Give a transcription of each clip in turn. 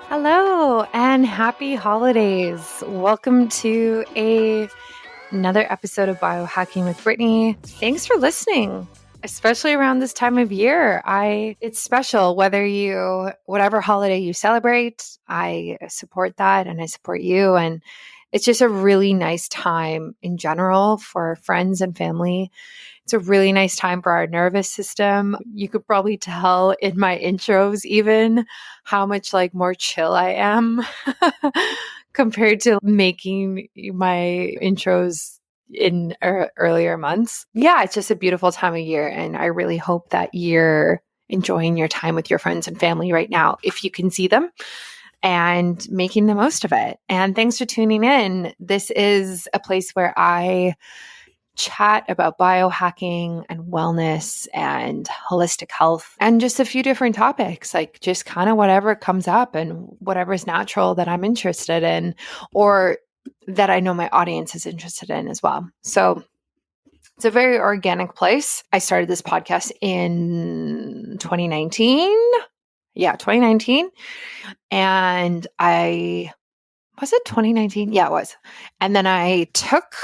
Hello and happy holidays. Welcome to another episode of Biohacking with Brittany. Thanks for listening, especially around this time of year. It's special whatever holiday you celebrate. I support that and I support you, and it's just a really nice time in general for friends and family. It's a really nice time for our nervous system. You could probably tell in my intros even how much more chill I am compared to making my intros in earlier months. Yeah, it's just a beautiful time of year, and I really hope that you're enjoying your time with your friends and family right now if you can see them, and making the most of it. And thanks for tuning in. This is a place where I chat about biohacking and wellness and holistic health and just a few different topics, like just kind of whatever comes up and whatever is natural that I'm interested in, or that I know my audience is interested in as well. So it's a very organic place. I started this podcast in 2019. Yeah, 2019. And was it 2019? Yeah, it was. And then I took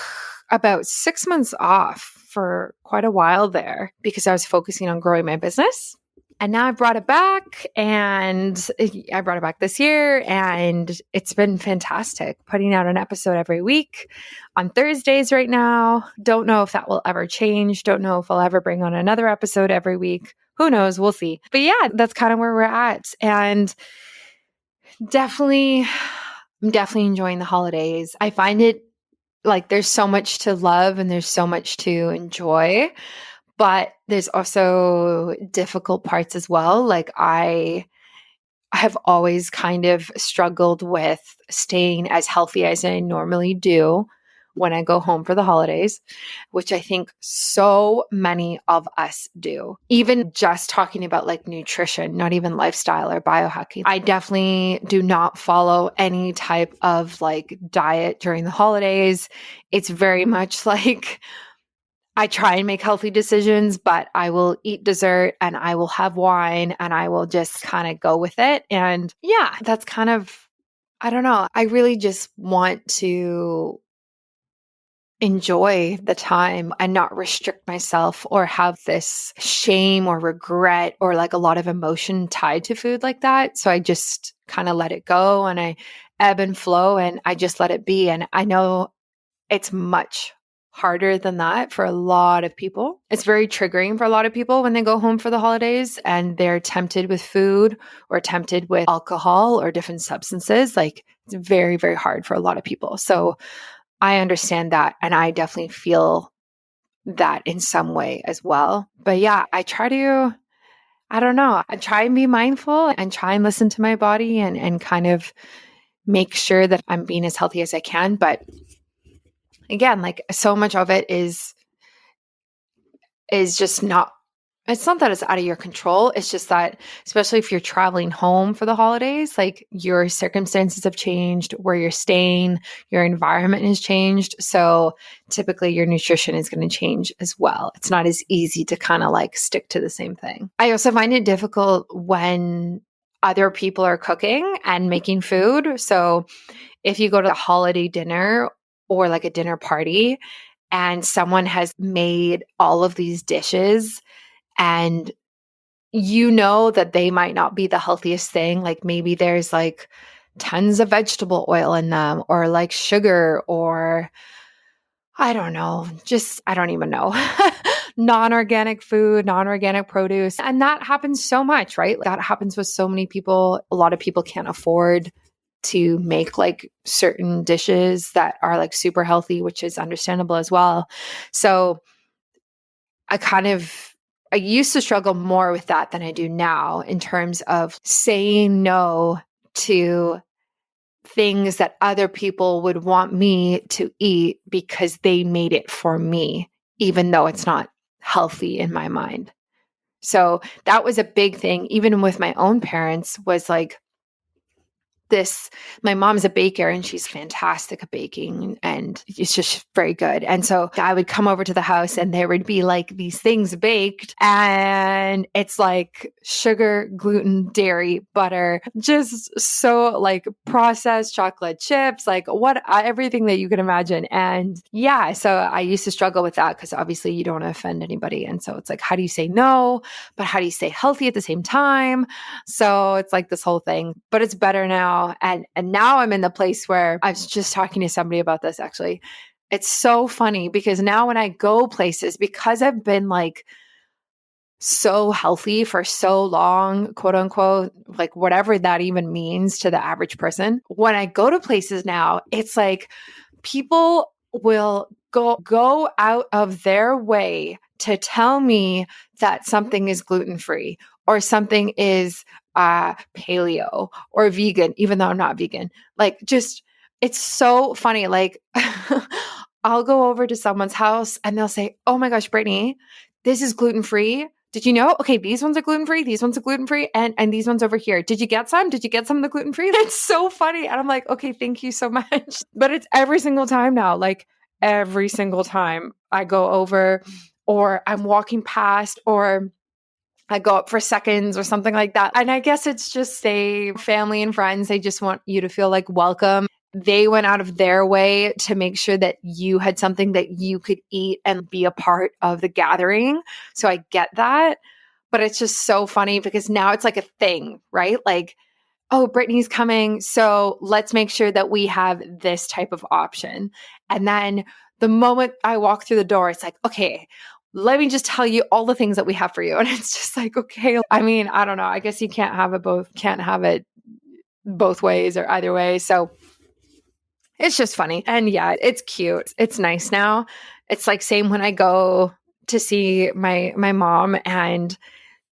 about 6 months off for quite a while there because I was focusing on growing my business. And now I brought it back, and I brought it back this year, and it's been fantastic putting out an episode every week on Thursdays right now. Don't know if that will ever change. Don't know if I'll ever bring on another episode every week. Who knows? We'll see. But yeah, that's kind of where we're at. And I'm definitely enjoying the holidays. I find it there's so much to love and there's so much to enjoy, but there's also difficult parts as well. I have always kind of struggled with staying as healthy as I normally do when I go home for the holidays, which I think so many of us do. Even just talking about nutrition, not even lifestyle or biohacking. I definitely do not follow any type of diet during the holidays. It's very much I try and make healthy decisions, but I will eat dessert and I will have wine and I will just kind of go with it. And yeah, that's kind of, I don't know. I really just want to enjoy the time and not restrict myself or have this shame or regret or a lot of emotion tied to food like that. So I just kind of let it go, and I ebb and flow, and I just let it be. And I know it's much harder than that for a lot of people. It's very triggering for a lot of people when they go home for the holidays and they're tempted with food or tempted with alcohol or different substances. It's very, very hard for a lot of people. So I understand that, and I definitely feel that in some way as well. But yeah, I try and be mindful and try and listen to my body and kind of make sure that I'm being as healthy as I can. But again, so much of it is just not, it's not that it's out of your control. It's just that, especially if you're traveling home for the holidays, your circumstances have changed, where you're staying, your environment has changed. So typically your nutrition is going to change as well. It's not as easy to kind of stick to the same thing. I also find it difficult when other people are cooking and making food. So if you go to a holiday dinner or a dinner party and someone has made all of these dishes, and you know that they might not be the healthiest thing. Maybe there's tons of vegetable oil in them, or sugar, or I don't know, I don't even know. Non-organic food, non-organic produce. And that happens so much, right? That happens with so many people. A lot of people can't afford to make certain dishes that are super healthy, which is understandable as well. So I used to struggle more with that than I do now, in terms of saying no to things that other people would want me to eat because they made it for me, even though it's not healthy in my mind. So that was a big thing, even with my own parents, was my mom's a baker and she's fantastic at baking and it's just very good. And so I would come over to the house and there would be like these things baked and it's like sugar, gluten, dairy, butter, just so like processed chocolate chips, like everything that you can imagine. And yeah, so I used to struggle with that because obviously you don't want to offend anybody. And so it's like, how do you say no, but how do you stay healthy at the same time? So it's like this whole thing, but it's better now. And now I'm in the place where I was just talking to somebody about this actually. It's so funny because now when I go places, because I've been like so healthy for so long, quote unquote, like whatever that even means to the average person. When I go to places now, it's like people will go out of their way to tell me that something is gluten-free or something is paleo or vegan, even though I'm not vegan. Like just, it's so funny. Like I'll go over to someone's house and they'll say, oh my gosh, Brittany, this is gluten-free. Did you know? Okay, these ones are gluten-free, these ones are gluten-free, and these ones over here. Did you get some? Did you get some of the gluten-free? It's so funny. And I'm like, okay, thank you so much. But it's every single time now, like every single time I go over or I'm walking past or I go up for seconds or something like that. And I guess it's just family and friends. They just want you to feel like welcome. They went out of their way to make sure that you had something that you could eat and be a part of the gathering. So I get that. But it's just so funny because now it's like a thing, right? Like, oh, Brittany's coming. So let's make sure that we have this type of option. And then the moment I walk through the door, it's like, okay, let me just tell you all the things that we have for you. And it's just like, okay, I mean, I don't know. I guess you can't have it both ways or either way. So it's just funny. And yeah, it's cute. It's nice now. It's like same when I go to see my mom, and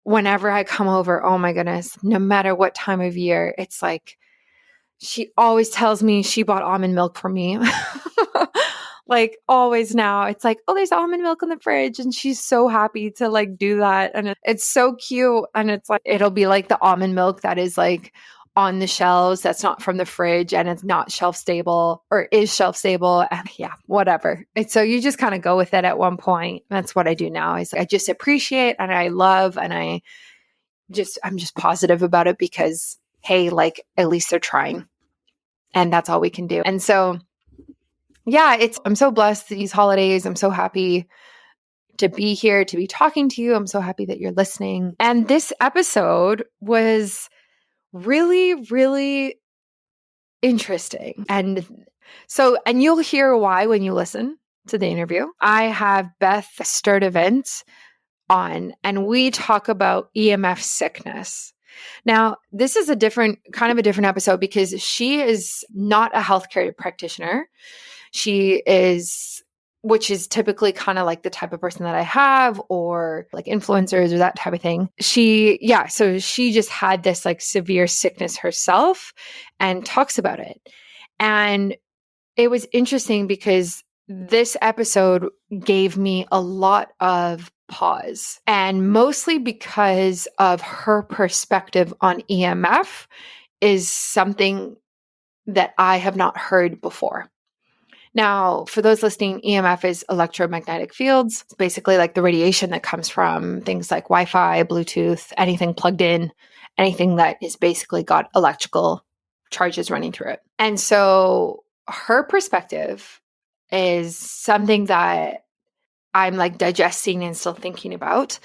whenever I come over, oh my goodness, no matter what time of year, it's like she always tells me she bought almond milk for me. Like always now, it's like, oh, there's almond milk in the fridge. And she's so happy to like do that. And it's so cute. And it's like, it'll be like the almond milk that is like on the shelves that's not from the fridge and it's not shelf stable or is shelf stable. And yeah, whatever. And so you just kind of go with it at one point. That's what I do now is I just appreciate and I love and I'm just positive about it because, hey, like at least they're trying and that's all we can do. And so, yeah, I'm so blessed these holidays. I'm so happy to be here, to be talking to you. I'm so happy that you're listening. And this episode was really, really interesting. And you'll hear why when you listen to the interview. I have Beth Sturdivant on, and we talk about EMF sickness. Now, this is a different episode because she is not a healthcare practitioner. She is, which is typically kind of like the type of person that I have or like influencers or that type of thing. So she just had this like severe sickness herself and talks about it. And it was interesting because this episode gave me a lot of pause, and mostly because of her perspective on EMF is something that I have not heard before. Now, for those listening, EMF is electromagnetic fields. It's basically like the radiation that comes from things like Wi-Fi, Bluetooth, anything plugged in, anything that is basically got electrical charges running through it. And so her perspective is something that I'm like digesting and still thinking about.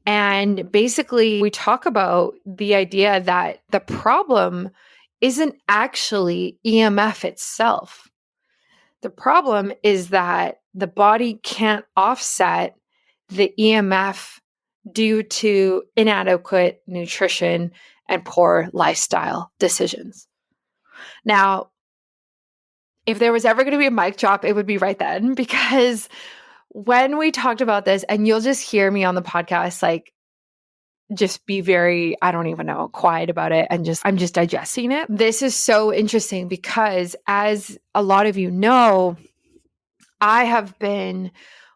And basically, we talk about the idea that the problem isn't actually EMF itself. The problem is that the body can't offset the EMF due to inadequate nutrition and poor lifestyle decisions. Now, if there was ever going to be a mic drop, it would be right then, because when we talked about this, and you'll just hear me on the podcast, like just be very, I don't even know, quiet about it. And I'm just digesting it. This is so interesting because as a lot of you know, I have been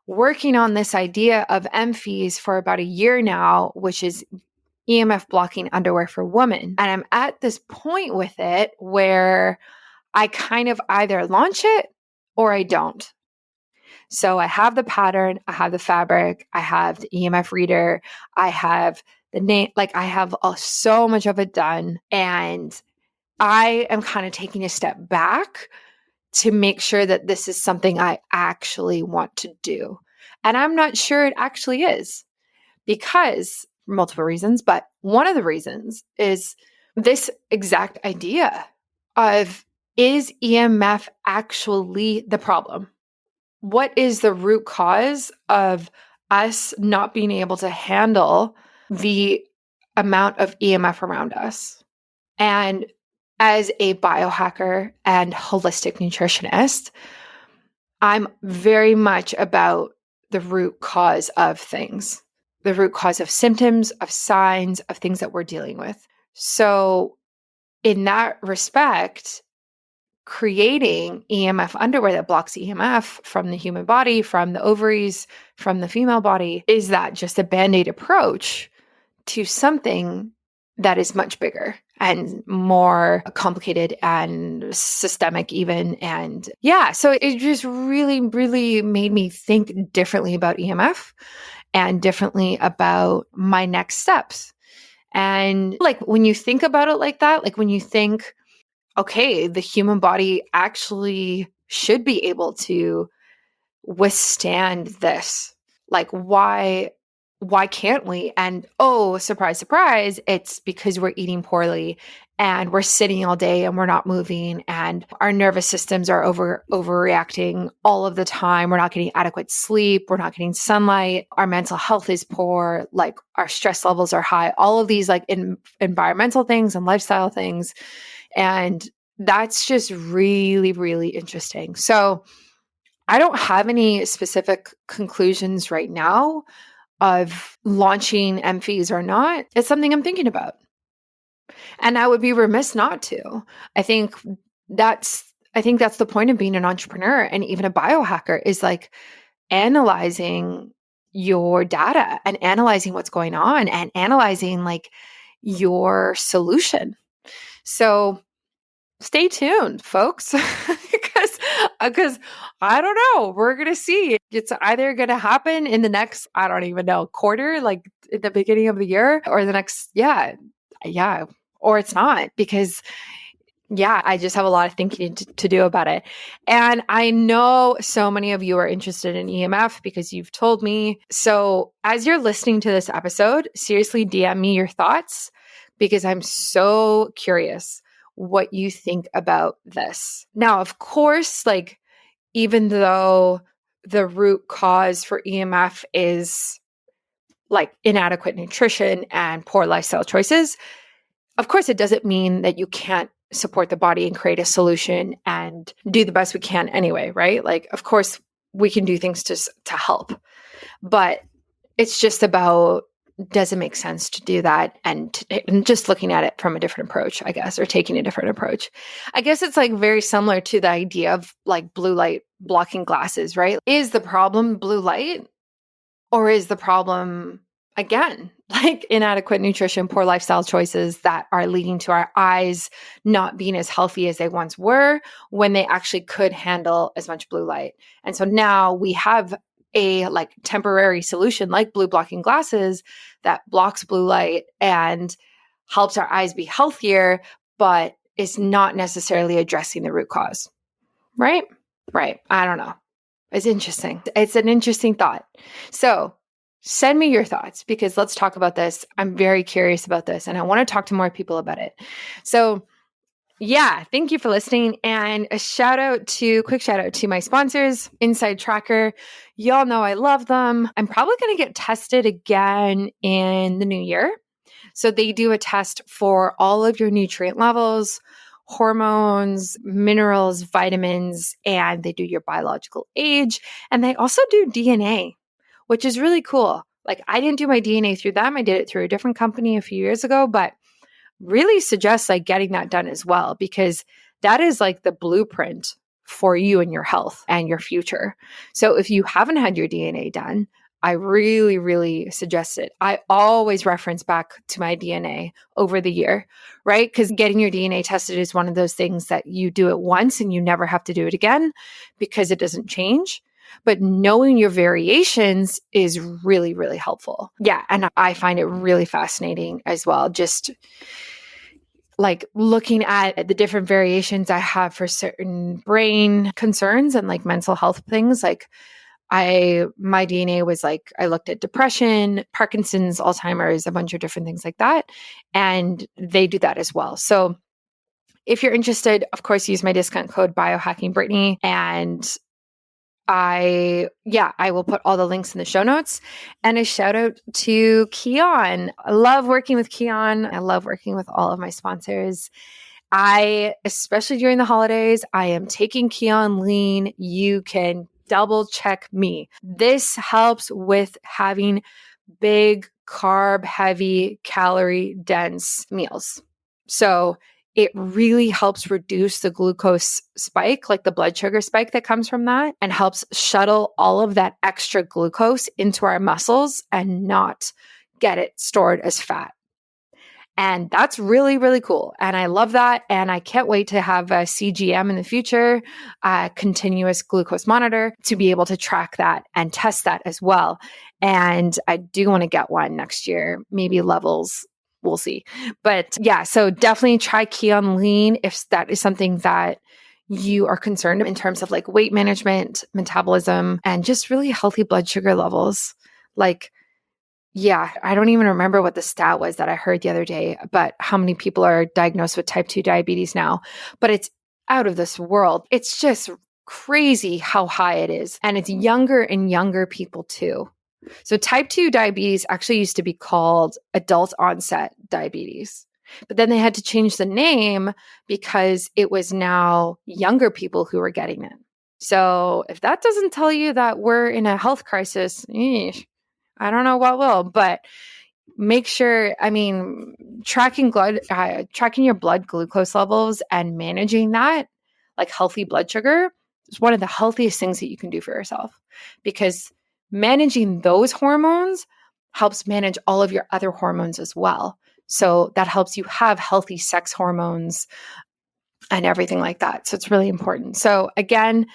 working on this idea of EMFs for about a year now, which is EMF blocking underwear for women. And I'm at this point with it where I kind of either launch it or I don't. So I have the pattern, I have the fabric, I have the EMF reader, I have the name, like I have so much of it done. And I am kind of taking a step back to make sure that this is something I actually want to do. And I'm not sure it actually is because for multiple reasons, but one of the reasons is this exact idea of, is EMF actually the problem? What is the root cause of us not being able to handle the amount of EMF around us? And as a biohacker and holistic nutritionist, I'm very much about the root cause of things, the root cause of symptoms, of signs, of things that we're dealing with. So in that respect, creating EMF underwear that blocks EMF from the human body, from the ovaries, from the female body, is that just a Band-Aid approach to something that is much bigger and more complicated and systemic even. And yeah, so it just really, really made me think differently about EMF and differently about my next steps. And like when you think about it like that, like when you think, okay, the human body actually should be able to withstand this. Like, why can't we? And oh, surprise, surprise, it's because we're eating poorly and we're sitting all day and we're not moving and our nervous systems are overreacting all of the time. We're not getting adequate sleep. We're not getting sunlight. Our mental health is poor. Like our stress levels are high. All of these like environmental things and lifestyle things. And that's just really, really interesting. So I don't have any specific conclusions right now of launching EMFs or not. It's something I'm thinking about. And I would be remiss not to. I think that's the point of being an entrepreneur and even a biohacker is like analyzing your data and analyzing what's going on and analyzing like your solution. So stay tuned, folks, because I don't know. We're going to see. It's either going to happen in the next, I don't even know, quarter, like at the beginning of the year or the next, yeah, or it's not because, yeah, I just have a lot of thinking to do about it. And I know so many of you are interested in EMF because you've told me. So as you're listening to this episode, seriously DM me your thoughts because I'm so curious what you think about this. Now, of course, like, even though the root cause for EMF is like inadequate nutrition and poor lifestyle choices, of course, it doesn't mean that you can't support the body and create a solution and do the best we can anyway, right? Like, of course, we can do things to help, but it's just about, does it make sense to do that? And just looking at it from a different approach, I guess, or taking a different approach. I guess it's like very similar to the idea of like blue light blocking glasses, right? Is the problem blue light or is the problem, again, like inadequate nutrition, poor lifestyle choices that are leading to our eyes not being as healthy as they once were when they actually could handle as much blue light? And so now we have a like temporary solution like blue blocking glasses that blocks blue light and helps our eyes be healthier, but is not necessarily addressing the root cause. Right? Right. I don't know. It's interesting. It's an interesting thought. So send me your thoughts because let's talk about this. I'm very curious about this and I want to talk to more people about it. So yeah, thank you for listening. And a quick shout out to my sponsors, Inside Tracker. Y'all know I love them. I'm probably going to get tested again in the new year. So they do a test for all of your nutrient levels, hormones, minerals, vitamins, and they do your biological age. And they also do DNA, which is really cool. Like I didn't do my DNA through them. I did it through a different company a few years ago, but really suggest like getting that done as well, because that is like the blueprint for you and your health and your future. So if you haven't had your DNA done, I really, really suggest it. I always reference back to my DNA over the year, right? Because getting your DNA tested is one of those things that you do it once and you never have to do it again because it doesn't change. But knowing your variations is really, really helpful. Yeah. And I find it really fascinating as well. Just like looking at the different variations I have for certain brain concerns and like mental health things. Like my DNA was like, I looked at depression, Parkinson's, Alzheimer's, a bunch of different things like that. And they do that as well. So if you're interested, of course, use my discount code biohackingbrittany. And I will put all the links in the show notes. And a shout out to Keon. I love working with Keon. I love working with all of my sponsors. Especially during the holidays, I am taking Keon Lean. You can double check me. This helps with having big carb, heavy, calorie dense meals. So it really helps reduce the glucose spike, like the blood sugar spike that comes from that, and helps shuttle all of that extra glucose into our muscles and not get it stored as fat. And that's really, really cool. And I love that. And I can't wait to have a CGM in the future, a continuous glucose monitor, to be able to track that and test that as well. And I do want to get one next year, maybe levels. We'll see. But yeah, so definitely try Keon Lean if that is something that you are concerned in terms of like weight management, metabolism, and just really healthy blood sugar levels. Like, yeah, I don't even remember what the stat was that I heard the other day about how many people are diagnosed with type 2 diabetes now, but it's out of this world. It's just crazy how high it is. And it's younger and younger people too. So type 2 diabetes actually used to be called adult onset diabetes, but then they had to change the name because it was now younger people who were getting it. So if that doesn't tell you that we're in a health crisis, I don't know what will, but make sure, tracking your blood glucose levels and managing that, like healthy blood sugar, is one of the healthiest things that you can do for yourself, because managing those hormones helps manage all of your other hormones as well. So that helps you have healthy sex hormones and everything like that. So it's really important. So again,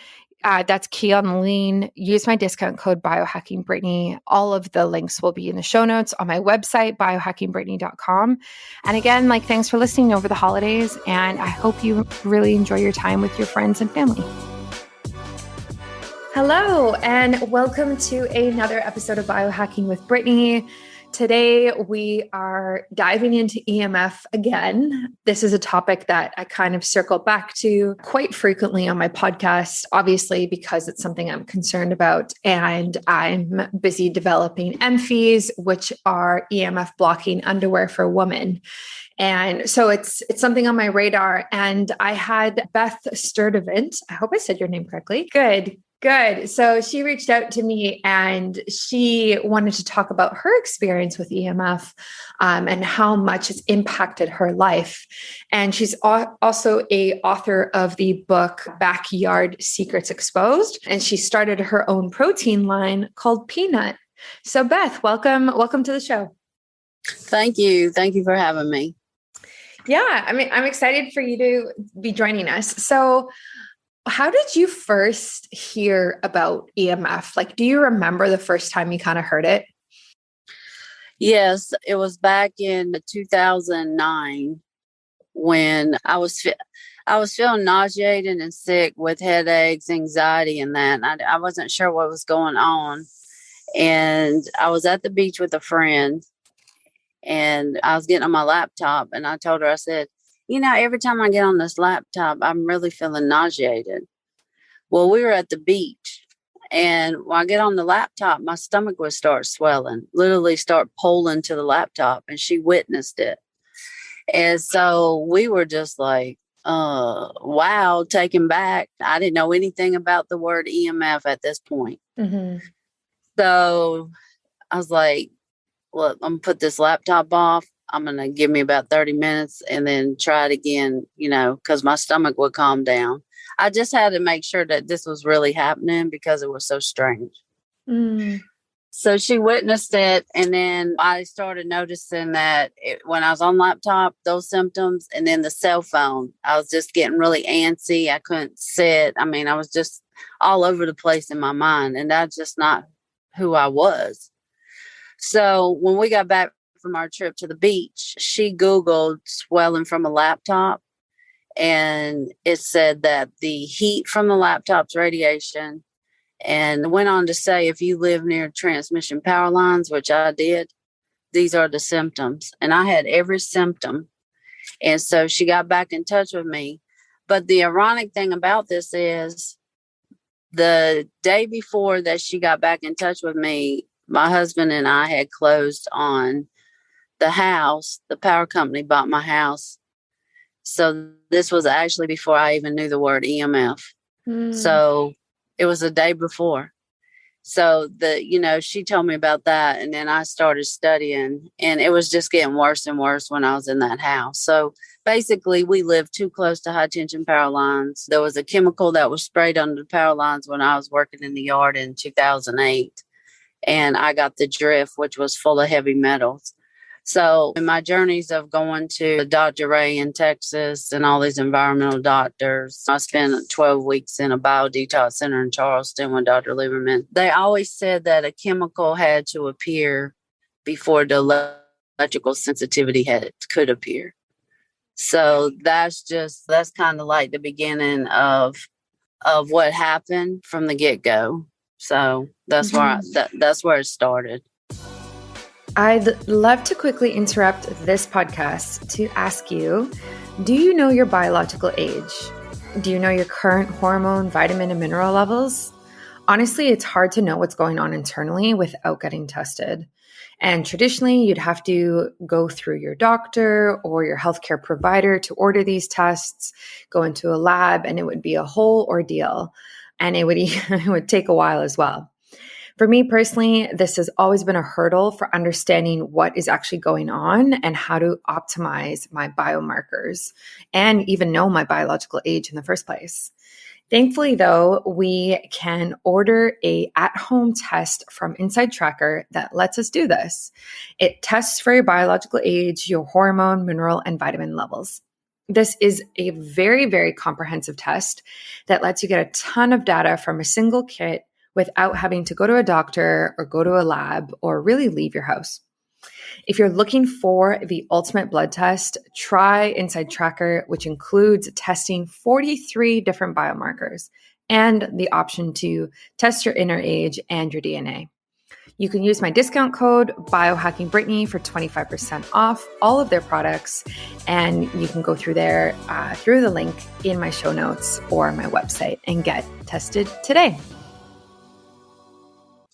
that's Keon Lean. Use my discount code biohackingbrittany. All of the links will be in the show notes on my website, biohackingbrittany.com. And again, thanks for listening over the holidays. And I hope you really enjoy your time with your friends and family. Hello, and welcome to another episode of Biohacking with Brittany. Today, we are diving into EMF again. This is a topic that I kind of circle back to quite frequently on my podcast, obviously, because it's something I'm concerned about. And I'm busy developing EMFs, which are EMF blocking underwear for women. And so it's something on my radar. And I had Beth Sturdivant. I hope I said your name correctly. Good. So she reached out to me and she wanted to talk about her experience with EMF and how much it's impacted her life. And she's also an author of the book Backyard Secrets Exposed. And she started her own protein line called Peanut. So Beth, welcome to the show. Thank you. Thank you for having me. Yeah, I'm excited for you to be joining us. So how did you first hear about EMF? Do you remember the first time you kind of heard it? Yes, it was back in 2009 when I was feeling nauseated and sick with headaches, anxiety, and that. I wasn't sure what was going on. And I was at the beach with a friend and I was getting on my laptop and I told her, I said, every time I get on this laptop, I'm really feeling nauseated. Well, we were at the beach and when I get on the laptop, my stomach would start swelling, literally start pulling to the laptop, and she witnessed it. And so we were just like, wow, taken back. I didn't know anything about the word EMF at this point. Mm-hmm. So I was like, look, I'm going to put this laptop off. I'm going to give me about 30 minutes and then try it again, because my stomach would calm down. I just had to make sure that this was really happening because it was so strange. Mm. So she witnessed it, and then I started noticing that when I was on laptop, those symptoms, and then the cell phone, I was just getting really antsy. I couldn't sit. I mean, I was just all over the place in my mind, and that's just not who I was. So when we got back from our trip to the beach, she Googled swelling from a laptop, and it said that the heat from the laptop's radiation, and went on to say, if you live near transmission power lines, which I did, these are the symptoms. And I had every symptom. And so she got back in touch with me. But the ironic thing about this is the day before that she got back in touch with me, my husband and I had closed on the house. The power company bought my house. So this was actually before I even knew the word EMF. So it was the day before. So she told me about that. And then I started studying, and it was just getting worse and worse when I was in that house. So basically we lived too close to high tension power lines. There was a chemical that was sprayed under the power lines when I was working in the yard in 2008. And I got the drift, which was full of heavy metals. So in my journeys of going to Dr. Ray in Texas and all these environmental doctors, I spent 12 weeks in a biodetox center in Charleston with Dr. Lieberman. They always said that a chemical had to appear before the electrical sensitivity could appear. So that's kind of like the beginning of what happened from the get-go. So that's that's where it started. I'd love to quickly interrupt this podcast to ask you, do you know your biological age? Do you know your current hormone, vitamin, and mineral levels? Honestly, it's hard to know what's going on internally without getting tested. And traditionally, you'd have to go through your doctor or your healthcare provider to order these tests, go into a lab, and it would be a whole ordeal. And it would take a while as well. For me personally, this has always been a hurdle for understanding what is actually going on and how to optimize my biomarkers and even know my biological age in the first place. Thankfully, though, we can order a at-home test from Inside Tracker that lets us do this. It tests for your biological age, your hormone, mineral, and vitamin levels. This is a very, very comprehensive test that lets you get a ton of data from a single kit without having to go to a doctor or go to a lab or really leave your house. If you're looking for the ultimate blood test, try Inside Tracker, which includes testing 43 different biomarkers and the option to test your inner age and your DNA. You can use my discount code BiohackingBrittany for 25% off all of their products, and you can go through there through the link in my show notes or my website and get tested today.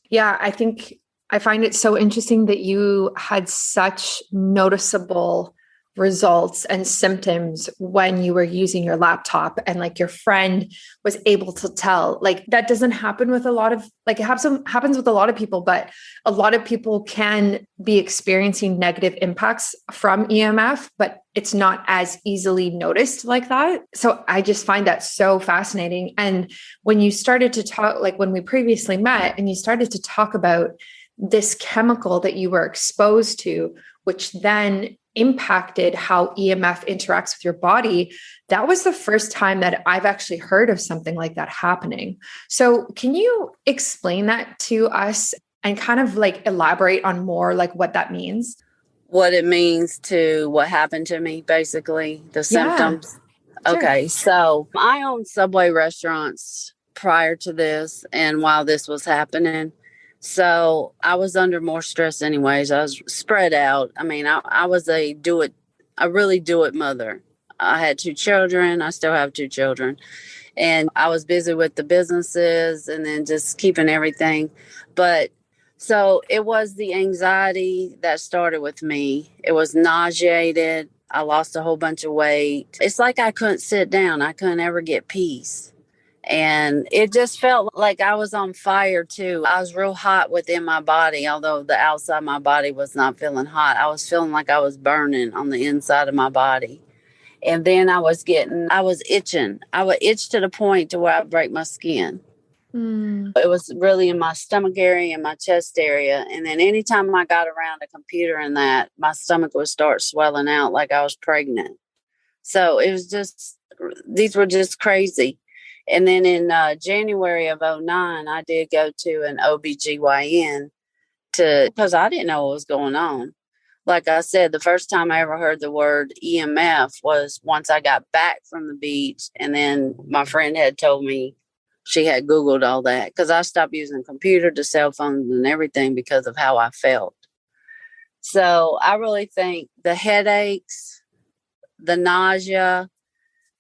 Yeah, I find it so interesting that you had such noticeable results and symptoms when you were using your laptop, and like your friend was able to tell. Like that doesn't happen with a lot of, like it happens with a lot of people, but a lot of people can be experiencing negative impacts from EMF, but it's not as easily noticed like that. So I just find that so fascinating. And when you started to talk, like when we previously met and you started to talk about this chemical that you were exposed to, which then impacted how EMF interacts with your body, that was the first time that I've actually heard of something like that happening. So can you explain that to us and kind of like elaborate on more like what that means? What it means to what happened to me, basically, the symptoms. Sure. Okay, so I owned Subway restaurants prior to this and while this was happening. So I was under more stress anyways. I was spread out. I mean, I was a really do it mother. I had 2 children. I still have 2 children. And I was busy with the businesses and then just keeping everything. But so it was the anxiety that started with me. It was nauseated. I lost a whole bunch of weight. It's like I couldn't sit down. I couldn't ever get peace. And it just felt like I was on fire too. I was real hot within my body, although the outside of my body was not feeling hot. I was feeling like I was burning on the inside of my body. And then I was itching. I would itch to the point to where I'd break my skin. Mm. It was really in my stomach area and my chest area. And then anytime I got around a computer and that, my stomach would start swelling out like I was pregnant. So it was just, these were just crazy. And then in January of '09, I did go to an OBGYN because I didn't know what was going on. Like I said, the first time I ever heard the word EMF was once I got back from the beach. And then my friend had told me she had Googled all that because I stopped using the computer, the cell phones, and everything because of how I felt. So I really think the headaches, the nausea,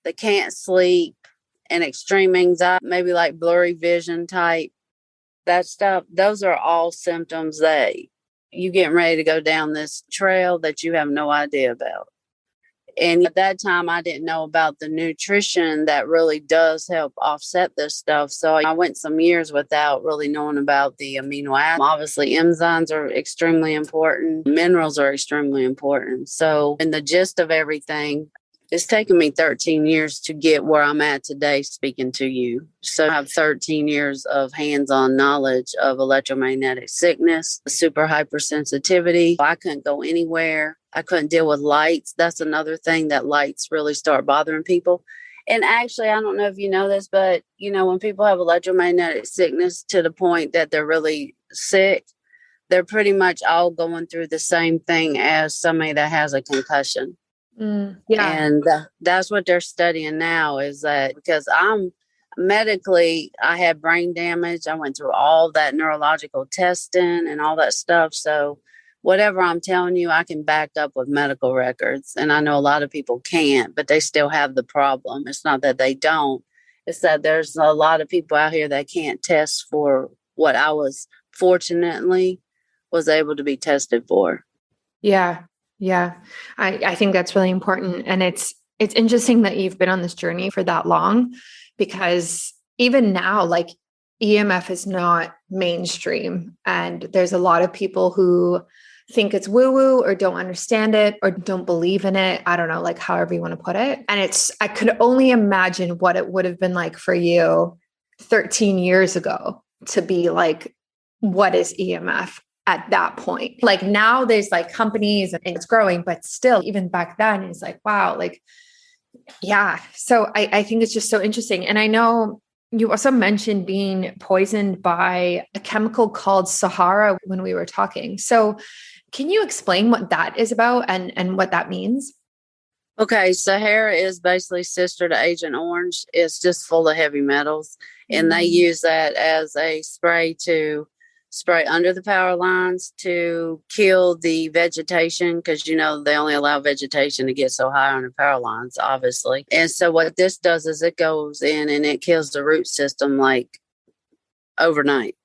the can't sleep, and extreme anxiety, maybe like blurry vision type, that stuff, those are all symptoms that you getting ready to go down this trail that you have no idea about. And at that time, I didn't know about the nutrition that really does help offset this stuff. So I went some years without really knowing about the amino acids. Obviously, enzymes are extremely important. Minerals are extremely important. So in the gist of everything, it's taken me 13 years to get where I'm at today speaking to you. So I have 13 years of hands-on knowledge of electromagnetic sickness, super hypersensitivity. I couldn't go anywhere. I couldn't deal with lights. That's another thing, that lights really start bothering people. And actually, I don't know if you know this, but when people have electromagnetic sickness to the point that they're really sick, they're pretty much all going through the same thing as somebody that has a concussion. Yeah. And that's what they're studying now, is that because I'm medically, I had brain damage. I went through all that neurological testing and all that stuff. So whatever I'm telling you, I can back up with medical records. And I know a lot of people can't, but they still have the problem. It's not that they don't. It's that there's a lot of people out here that can't test for what I fortunately was able to be tested for. Yeah. Yeah. I think that's really important. And it's interesting that you've been on this journey for that long, because even now, like, EMF is not mainstream. And there's a lot of people who think it's woo-woo or don't understand it or don't believe in it. I don't know, like, however you want to put it. And I could only imagine what it would have been like for you 13 years ago to be like, what is EMF? At that point, like, now there's like companies and it's growing, but still, even back then, it's like, wow, like, yeah. So I think it's just so interesting. And I know you also mentioned being poisoned by a chemical called Sahara when we were talking. So can you explain what that is about and what that means? Okay, Sahara is basically sister to Agent Orange. It's just full of heavy metals, and they use that as a spray to spray under the power lines to kill the vegetation, because they only allow vegetation to get so high on the power lines, obviously. And so what this does is it goes in and it kills the root system like overnight.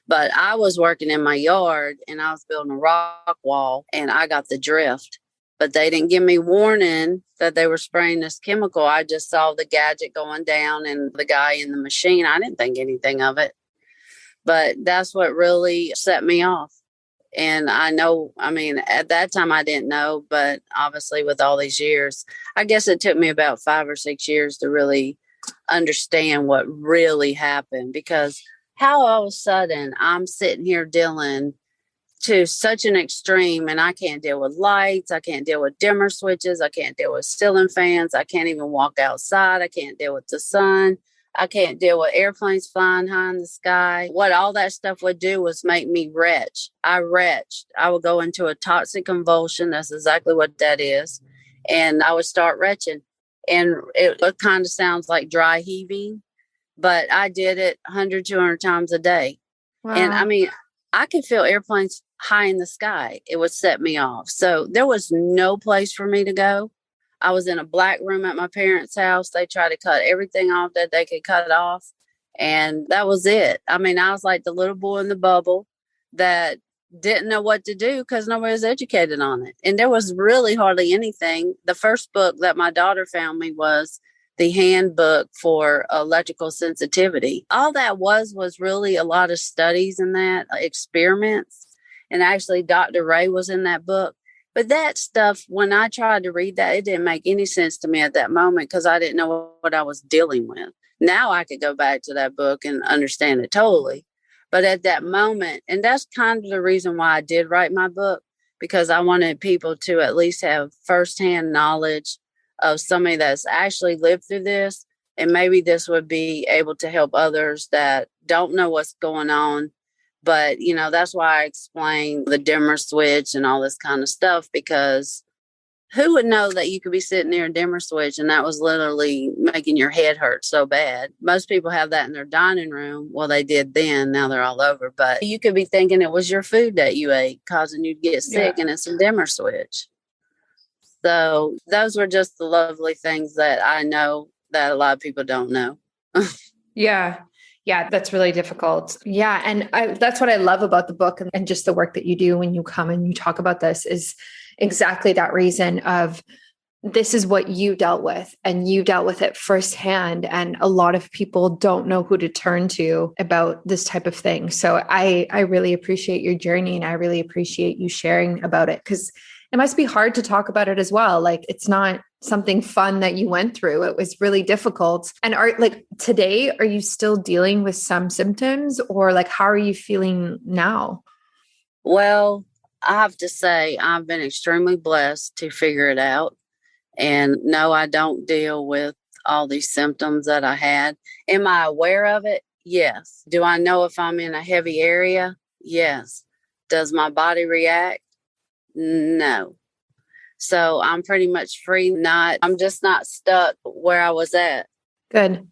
But I was working in my yard and I was building a rock wall and I got the drift. But they didn't give me warning that they were spraying this chemical. I just saw the gadget going down and the guy in the machine. I didn't think anything of it. But that's what really set me off. And at that time I didn't know, but obviously with all these years, I guess it took me about 5 or 6 years to really understand what really happened, because how all of a sudden I'm sitting here dealing to such an extreme, and I can't deal with lights. I can't deal with dimmer switches. I can't deal with ceiling fans. I can't even walk outside. I can't deal with the sun. I can't deal with airplanes flying high in the sky. What all that stuff would do was make me retch. I retched. I would go into a toxic convulsion. That's exactly what that is. And I would start retching. And it kind of sounds like dry heaving, but I did it 100, 200 times a day. Wow. And I could feel airplanes high in the sky. It would set me off. So there was no place for me to go. I was in a black room at my parents' house. They tried to cut everything off that they could cut off. And that was it. I was like the little boy in the bubble that didn't know what to do because nobody was educated on it. And there was really hardly anything. The first book that my daughter found me was the handbook for electrical sensitivity. All that was really a lot of studies in that, experiments. And actually, Dr. Ray was in that book. But that stuff, when I tried to read that, it didn't make any sense to me at that moment because I didn't know what I was dealing with. Now I could go back to that book and understand it totally. But at that moment, and that's kind of the reason why I did write my book, because I wanted people to at least have firsthand knowledge of somebody that's actually lived through this. And maybe this would be able to help others that don't know what's going on. But, that's why I explain the dimmer switch and all this kind of stuff, because who would know that you could be sitting near a dimmer switch and that was literally making your head hurt so bad? Most people have that in their dining room. Well, they did then. Now they're all over. But you could be thinking it was your food that you ate causing you to get sick, and it's a dimmer switch. So those were just the lovely things that I know that a lot of people don't know. Yeah. Yeah, that's really difficult. Yeah. And that's what I love about the book and just the work that you do when you come and you talk about this is exactly that reason of this is what you dealt with and you dealt with it firsthand. And a lot of people don't know who to turn to about this type of thing. So I really appreciate your journey and I really appreciate you sharing about it because it must be hard to talk about it as well. Like it's not something fun that you went through. It was really difficult. And today, are you still dealing with some symptoms or like, how are you feeling now? Well, I have to say, I've been extremely blessed to figure it out. And no, I don't deal with all these symptoms that I had. Am I aware of it? Yes. Do I know if I'm in a heavy area? Yes. Does my body react? No. So I'm pretty much free. I'm just not stuck where I was at. Good.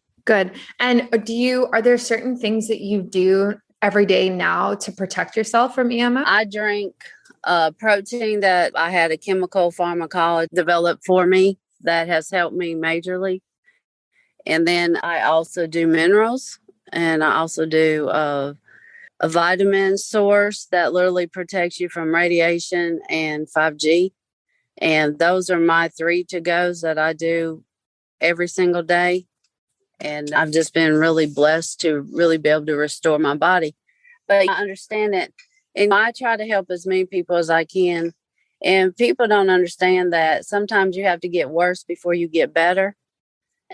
And are there certain things that you do every day now to protect yourself from EMF? I drink protein that I had a chemical pharmacology developed for me that has helped me majorly. And then I also do minerals, and I also do a vitamin source that literally protects you from radiation and 5G. And those are my 3 to-goes that I do every single day. And I've just been really blessed to really be able to restore my body. But I understand it. And I try to help as many people as I can. And people don't understand that sometimes you have to get worse before you get better.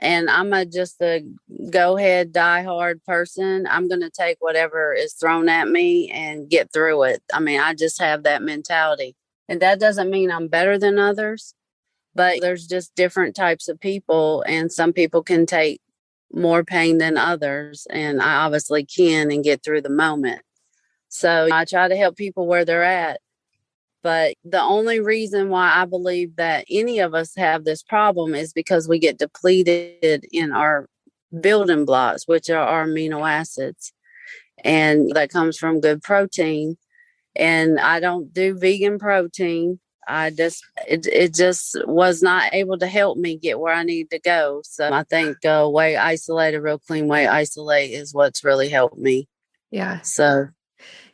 And I'm just a go ahead, die hard person. I'm going to take whatever is thrown at me and get through it. I mean, I just have that mentality. And that doesn't mean I'm better than others, but there's just different types of people. And some people can take more pain than others. And I obviously can and get through the moment. So I try to help people where they're at. But the only reason why I believe that any of us have this problem is because we get depleted in our building blocks, which are our amino acids. And that comes from good protein. And I don't do vegan protein. It just was not able to help me get where I need to go. So I think Way Isolate, a real clean Way Isolate is what's really helped me. Yeah. So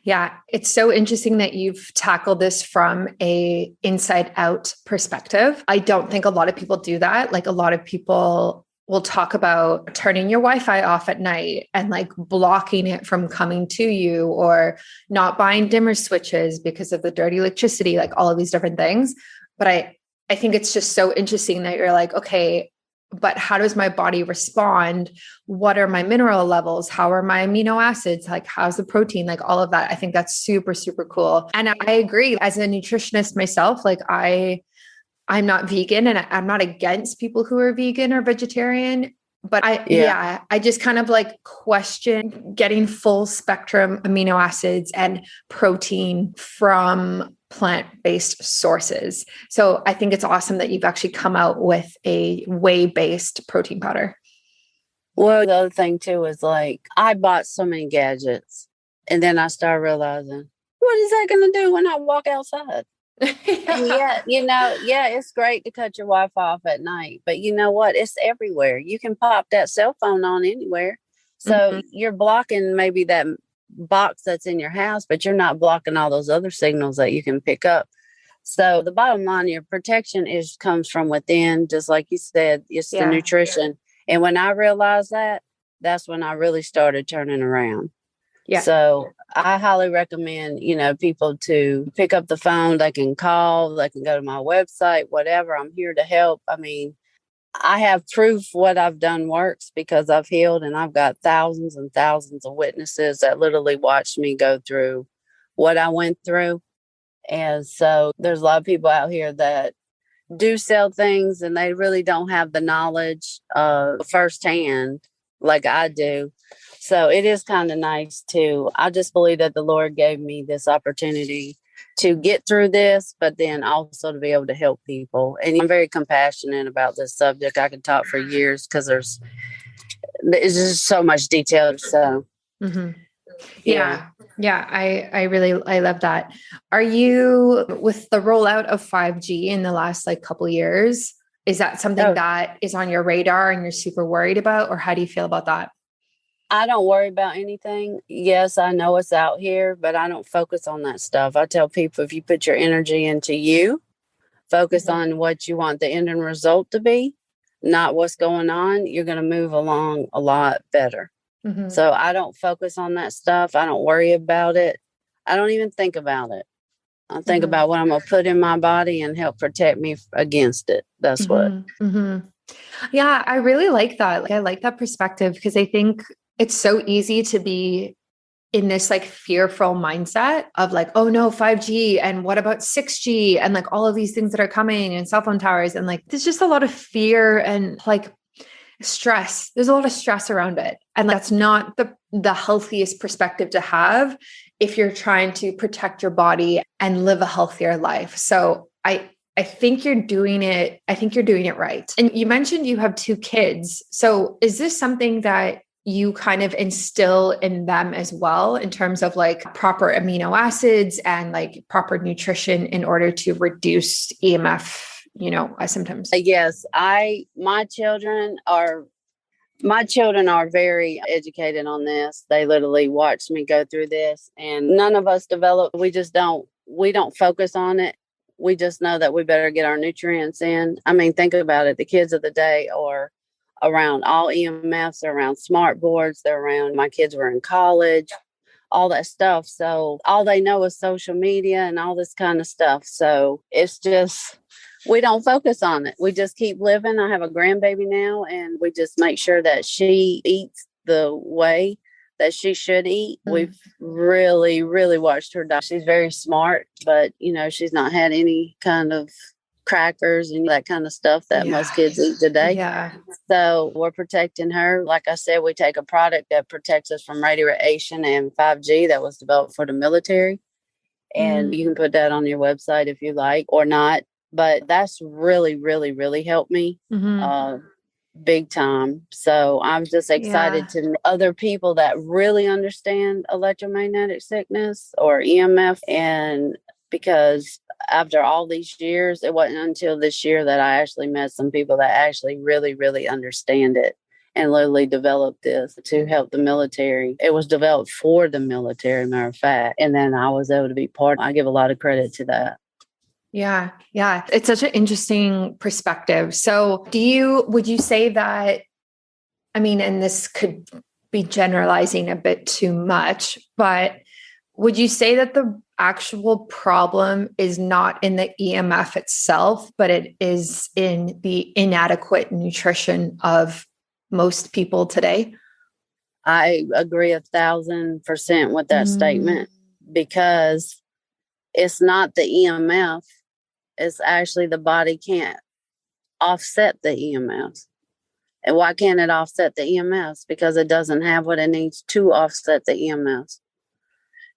yeah, it's so interesting that you've tackled this from a inside out perspective. I don't think a lot of people do that. Like a lot of people will talk about turning your Wi-Fi off at night and like blocking it from coming to you or not buying dimmer switches because of the dirty electricity, like all of these different things. But I think it's just so interesting that you're like, okay, but how does my body respond? What are my mineral levels? How are my amino acids? Like, how's the protein? Like all of that. I think that's super, super cool. And I agree as a nutritionist myself, like I'm not vegan and I'm not against people who are vegan or vegetarian, but I just kind of like question getting full spectrum amino acids and protein from plant-based sources. So I think it's awesome that you've actually come out with a whey-based protein powder. Well, the other thing too is like I bought so many gadgets and then I started realizing, what is that going to do when I walk outside? Yeah, it's great to cut your Wi-Fi off at night, but you know what? It's everywhere. You can pop that cell phone on anywhere. So you're blocking maybe that box that's in your house, but you're not blocking all those other signals that you can pick up. So the bottom line, your protection comes from within, just like you said, it's the nutrition. And when I realized that, that's when I really started turning around. Yeah. So I highly recommend, people to pick up the phone. They can call, they can go to my website, whatever. I'm here to help. I mean, I have proof what I've done works because I've healed, and I've got thousands and thousands of witnesses that literally watched me go through what I went through. And so there's a lot of people out here that do sell things and they really don't have the knowledge firsthand like I do. So it is kind of nice too. I just believe that the Lord gave me this opportunity to get through this, but then also to be able to help people. And I'm very compassionate about this subject. I could talk for years because there's just so much detail. So Mm-hmm. Yeah. Yeah. I love that. Are you, with the rollout of 5G in the last like couple years, is that something that is on your radar and you're super worried about, or how do you feel about that? I don't worry about anything. Yes, I know it's out here, but I don't focus on that stuff. I tell people, if you put your energy into you, focus on what you want the end result to be, not what's going on, you're going to move along a lot better. Mm-hmm. So I don't focus on that stuff. I don't worry about it. I don't even think about it. I think about what I'm going to put in my body and help protect me against it. That's what. Yeah, I really like that. Like, I like that perspective because I think it's so easy to be in this like fearful mindset of like, oh no, 5G and what about 6G and like all of these things that are coming and cell phone towers. And like, there's just a lot of fear and like stress. There's a lot of stress around it. And that's not the healthiest perspective to have if you're trying to protect your body and live a healthier life. So I think you're doing it. I think you're doing it right. And you mentioned you have 2 kids. So is this something that you kind of instill in them as well in terms of like proper amino acids and like proper nutrition in order to reduce EMF, symptoms? Yes, my children are very educated on this. They literally watched me go through this, and none of us develop. We don't focus on it. We just know that we better get our nutrients in. I mean, think about it. The kids of the day are around all EMFs, they're around smart boards, my kids were in college, all that stuff. So all they know is social media and all this kind of stuff. So it's just, we don't focus on it. We just keep living. I have a grandbaby now, and we just make sure that she eats the way that she should eat. We've really, really watched her diet. She's very smart, but she's not had any kind of crackers and that kind of stuff that most kids eat today. Yeah. So we're protecting her. Like I said, we take a product that protects us from radiation and 5G that was developed for the military. And you can put that on your website if you like or not. But that's really, really, really helped me big time. So I'm just excited to meet other people that really understand electromagnetic sickness or EMF. And because after all these years, it wasn't until this year that I actually met some people that actually really, really understand it and literally developed this to help the military. It was developed for the military, matter of fact. And then I was able to be part. I give a lot of credit to that. Yeah. Yeah. It's such an interesting perspective. So would you say that, I mean, and this could be generalizing a bit too much, but would you say that the actual problem is not in the EMF itself, but it is in the inadequate nutrition of most people today? I agree 1,000% with that statement, because it's not the EMF. It's actually the body can't offset the EMFs. And why can't it offset the EMFs? Because it doesn't have what it needs to offset the EMFs.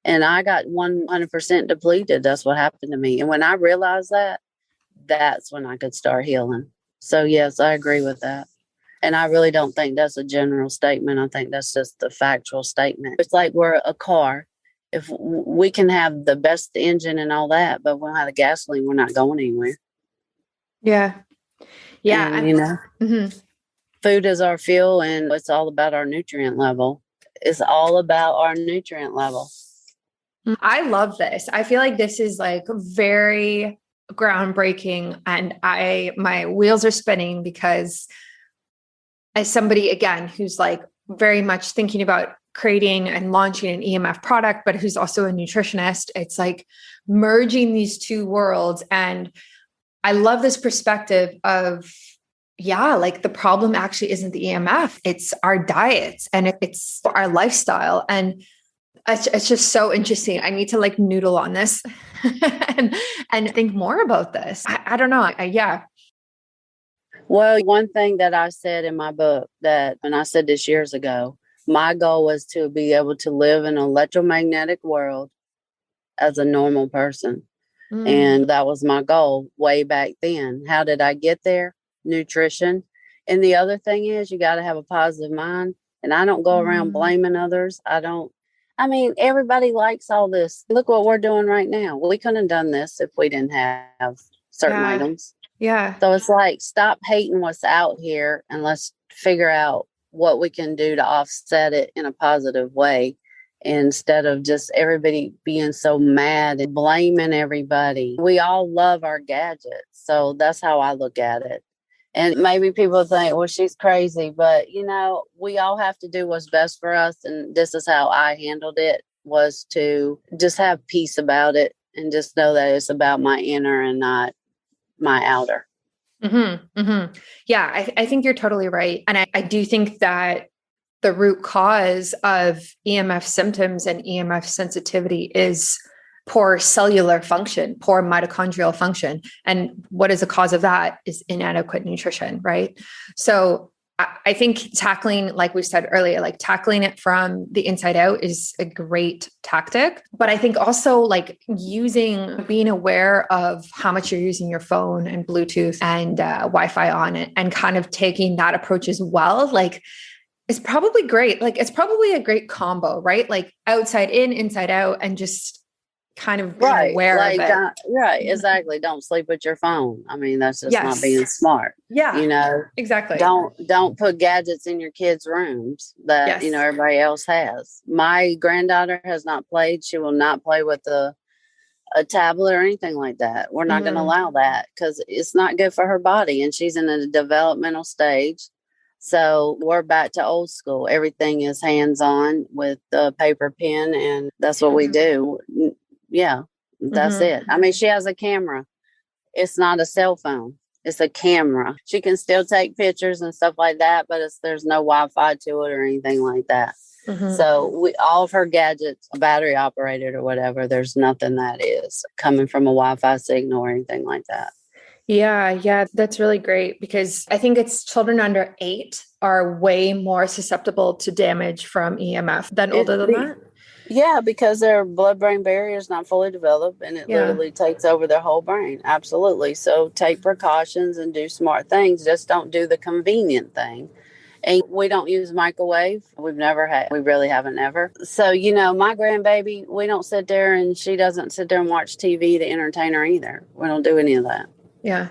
And I got 100% depleted. That's what happened to me. And when I realized that, that's when I could start healing. So yes, I agree with that. And I really don't think that's a general statement. I think that's just the factual statement. It's like we're a car. If we can have the best engine and all that, but we don't have the gasoline, we're not going anywhere. Yeah. Yeah. And, food is our fuel, and it's all about our nutrient level. It's all about our nutrient level. I love this. I feel like this is like very groundbreaking, and my wheels are spinning because as somebody, again, who's like very much thinking about creating and launching an EMF product, but who's also a nutritionist, it's like merging these two worlds. And I love this perspective of yeah, like the problem actually isn't the EMF, it's our diets and it's our lifestyle. And it's just so interesting. I need to like noodle on this and, and think more about this. I don't know. Yeah. Well, one thing that I said in my book that, and I said this years ago, my goal was to be able to live in an electromagnetic world as a normal person. And that was my goal way back then. How did I get there? Nutrition. And the other thing is, you got to have a positive mind. And I don't go around blaming others. I mean, everybody likes all this. Look what we're doing right now. We couldn't have done this if we didn't have certain items. Yeah. So it's like, stop hating what's out here and let's figure out what we can do to offset it in a positive way, instead of just everybody being so mad and blaming everybody. We all love our gadgets. So that's how I look at it. And maybe people think, well, she's crazy, but we all have to do what's best for us. And this is how I handled it, was to just have peace about it and just know that it's about my inner and not my outer. Yeah, I think you're totally right. And I do think that the root cause of EMF symptoms and EMF sensitivity is poor cellular function, poor mitochondrial function. And what is the cause of that is inadequate nutrition, right? So I think tackling, like we said earlier, like tackling it from the inside out is a great tactic. But I think also like being aware of how much you're using your phone and Bluetooth and Wi-Fi on it, and kind of taking that approach as well, like, it's probably great. Like, it's probably a great combo, right? Like outside in, inside out, and just kind of being aware of it. Right, exactly. Don't sleep with your phone. I mean, that's just not Yes. being smart. Yeah. Exactly. Don't put gadgets in your kids' rooms that Yes. everybody else has. My granddaughter has not played. She will not play with a tablet or anything like that. We're not going to allow that because it's not good for her body, and she's in a developmental stage. So we're back to old school. Everything is hands-on with the paper pen, and that's what we do. Yeah, that's it. I mean, she has a camera. It's not a cell phone. It's a camera. She can still take pictures and stuff like that, but there's no Wi-Fi to it or anything like that. So all of her gadgets, battery operated or whatever, there's nothing that is coming from a Wi-Fi signal or anything like that. Yeah, that's really great, because I think it's children under 8 are way more susceptible to damage from EMF than older than that. Yeah, because their blood-brain barrier is not fully developed, and it literally takes over their whole brain. Absolutely. So take precautions and do smart things. Just don't do the convenient thing. And we don't use microwave. We've never had. We really haven't ever. So, my grandbaby, we don't sit there, and she doesn't sit there and watch TV to entertain her either. We don't do any of that. Yeah.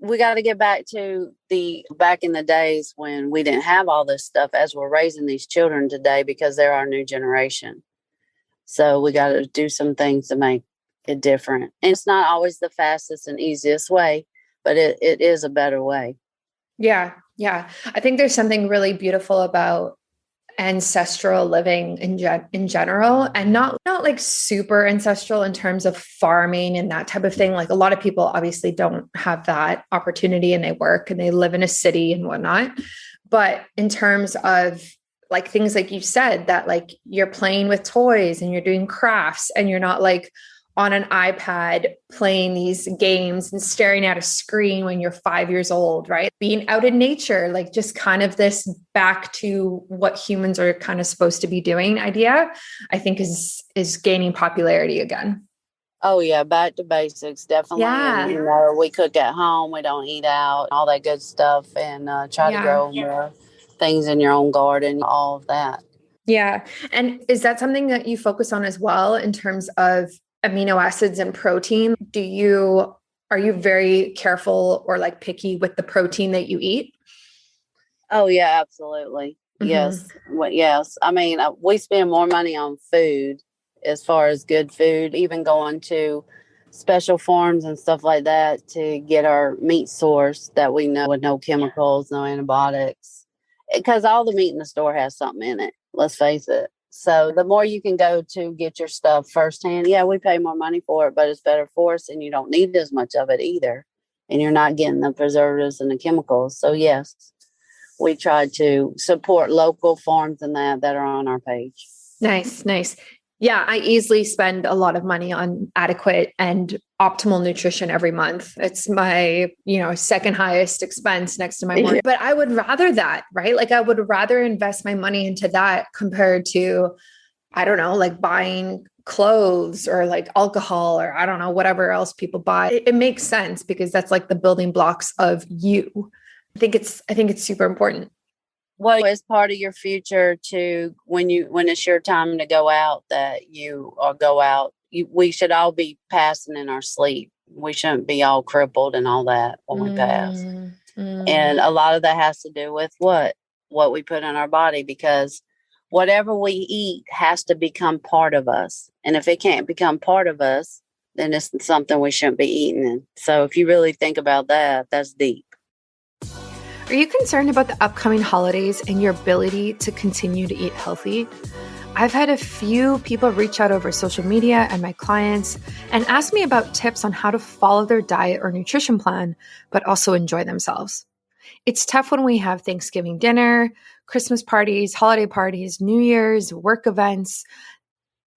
We got to get back to back in the days when we didn't have all this stuff, as we're raising these children today, because they're our new generation. So we got to do some things to make it different. And it's not always the fastest and easiest way, but it is a better way. Yeah. I think there's something really beautiful about ancestral living in general, and not like super ancestral in terms of farming and that type of thing. Like, a lot of people obviously don't have that opportunity, and they work and they live in a city and whatnot. But in terms of like things like you said, that like you're playing with toys and you're doing crafts, and you're not like on an iPad playing these games and staring at a screen when you're 5 years old, right? Being out in nature, like just kind of this back to what humans are kind of supposed to be doing idea, I think is gaining popularity again. Oh yeah, back to basics, definitely. Yeah. And, we cook at home, we don't eat out, all that good stuff, and try to grow more things in your own garden, all of that. Yeah. And is that something that you focus on as well in terms of amino acids and protein? Are you very careful or like picky with the protein that you eat? Oh yeah, absolutely. Yes. Well, yes. I mean, we spend more money on food, as far as good food, even going to special farms and stuff like that to get our meat source that we know with no chemicals, no antibiotics, because all the meat in the store has something in it. Let's face it. So the more you can go to get your stuff firsthand, we pay more money for it, but it's better for us, and you don't need as much of it either. and you're not getting the preservatives and the chemicals. So yes, we try to support local farms and that are on our page. Nice, nice. Yeah, I easily spend a lot of money on adequate and optimal nutrition every month. It's my, second highest expense next to my mortgage. But I would rather that, right? Like I would rather invest my money into that compared to, I don't know, like buying clothes or like alcohol or I don't know, whatever else people buy. It makes sense because that's like the building blocks of you. I think it's super important. Well, it's part of your future to when it's your time to go out, that you or go out. We should all be passing in our sleep. We shouldn't be all crippled and all that when we pass. And a lot of that has to do with what we put in our body, because whatever we eat has to become part of us. And if it can't become part of us, then it's something we shouldn't be eating. So if you really think about that, that's deep. Are you concerned about the upcoming holidays and your ability to continue to eat healthy? I've had a few people reach out over social media and my clients and ask me about tips on how to follow their diet or nutrition plan, but also enjoy themselves. It's tough when we have Thanksgiving dinner, Christmas parties, holiday parties, New Year's, work events,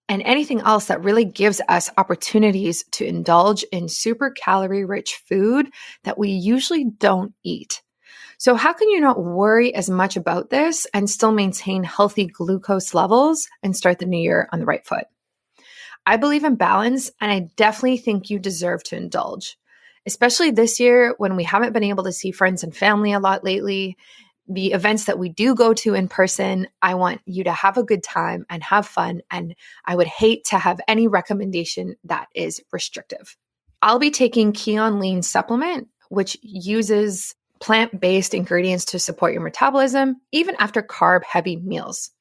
and anything else that really gives us opportunities to indulge in super calorie-rich food that we usually don't eat. So how can you not worry as much about this and still maintain healthy glucose levels and start the new year on the right foot? I believe in balance, and I definitely think you deserve to indulge, especially this year when we haven't been able to see friends and family a lot lately. The events that we do go to in person, I want you to have a good time and have fun, and I would hate to have any recommendation that is restrictive. I'll be taking Keon Lean supplement, which uses plant-based ingredients to support your metabolism, even after carb-heavy meals.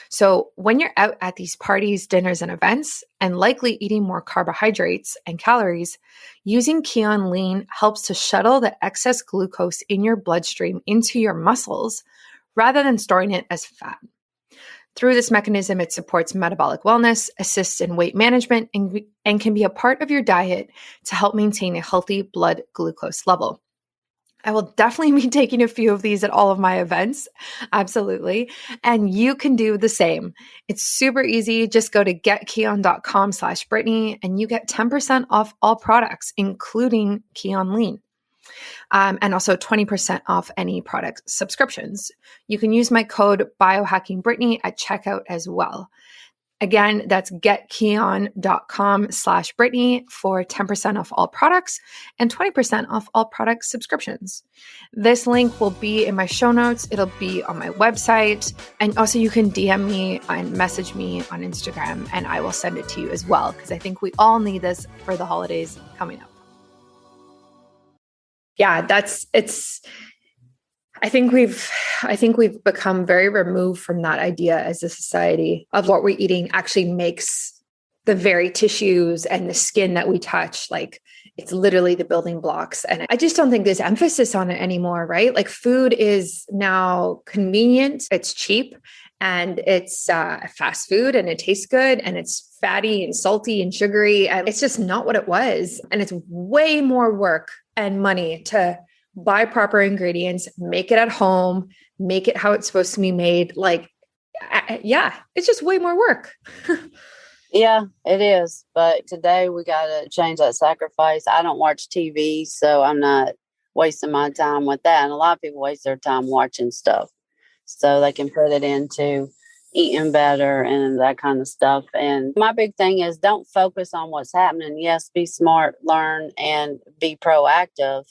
So when you're out at these parties, dinners, and events, and likely eating more carbohydrates and calories, using Keon Lean helps to shuttle the excess glucose in your bloodstream into your muscles rather than storing it as fat. Through this mechanism, it supports metabolic wellness, assists in weight management, and can be a part of your diet to help maintain a healthy blood glucose level. I will definitely be taking a few of these at all of my events. Absolutely. And you can do the same. It's super easy. Just go to getkeon.com/Brittany and you get 10% off all products, including Keon Lean. And also 20% off any product subscriptions. You can use my code biohackingbrittany at checkout as well. Again, that's getkeon.com/Brittany for 10% off all products and 20% off all product subscriptions. This link will be in my show notes. It'll be on my website. And also you can DM me and message me on Instagram and I will send it to you as well, because I think we all need this for the holidays coming up. Yeah, I think we've become very removed from that idea as a society of what we're eating actually makes the very tissues and the skin that we touch. Like it's literally the building blocks. And I just don't think there's emphasis on it anymore, right? Like food is now convenient, it's cheap, and it's fast food and it tastes good and it's fatty and salty and sugary. And it's just not what it was. And it's way more work and money to buy proper ingredients, make it at home, make it how it's supposed to be made. Like, yeah, it's just way more work. Yeah, it is. But today we got to change that sacrifice. I don't watch TV, so I'm not wasting my time with that. And a lot of people waste their time watching stuff so they can put it into eating better and that kind of stuff. And my big thing is don't focus on what's happening. Yes, be smart, learn, and be proactive,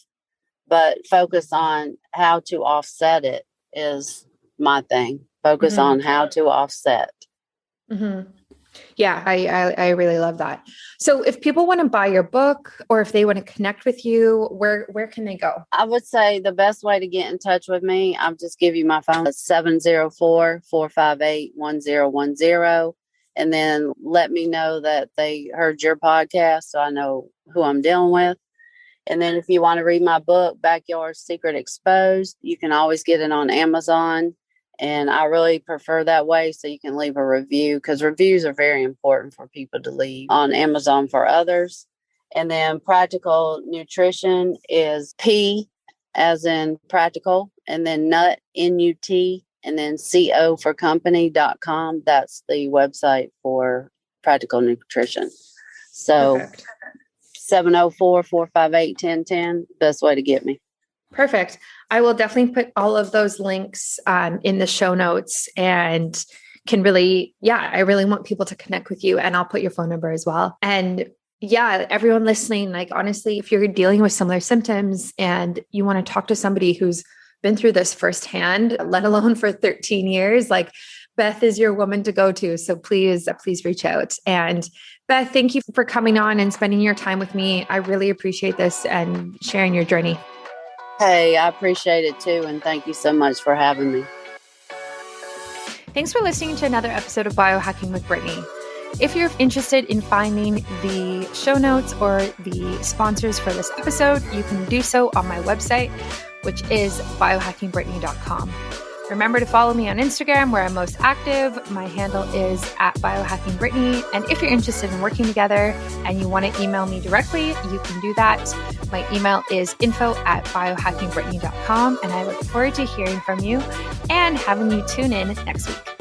but focus on how to offset it is my thing. Focus on how to offset. Mm-hmm. Yeah, I really love that. So if people want to buy your book or if they want to connect with you, where can they go? I would say the best way to get in touch with me, I'll just give you my phone. It's 704-458-1010. And then let me know that they heard your podcast so I know who I'm dealing with. And then if you want to read my book, Backyard Secret Exposed, you can always get it on Amazon. And I really prefer that way, so you can leave a review, because reviews are very important for people to leave on Amazon for others. And then practical nutrition is P as in practical, and then nut, NUT, and then CO for company.com. That's the website for practical nutrition. So Perfect. 704-458-1010, best way to get me. Perfect. I will definitely put all of those links in the show notes, and can really, I really want people to connect with you, and I'll put your phone number as well. And everyone listening, like, honestly, if you're dealing with similar symptoms and you want to talk to somebody who's been through this firsthand, let alone for 13 years, like, Beth is your woman to go to. So please reach out. And Beth, thank you for coming on and spending your time with me. I really appreciate this and sharing your journey. Hey, I appreciate it too. And thank you so much for having me. Thanks for listening to another episode of Biohacking with Brittany. If you're interested in finding the show notes or the sponsors for this episode, you can do so on my website, which is biohackingbrittany.com. Remember to follow me on Instagram, where I'm most active. My handle is @biohackingbrittany. And if you're interested in working together and you want to email me directly, you can do that. My email is info@biohackingbrittany.com. And I look forward to hearing from you and having you tune in next week.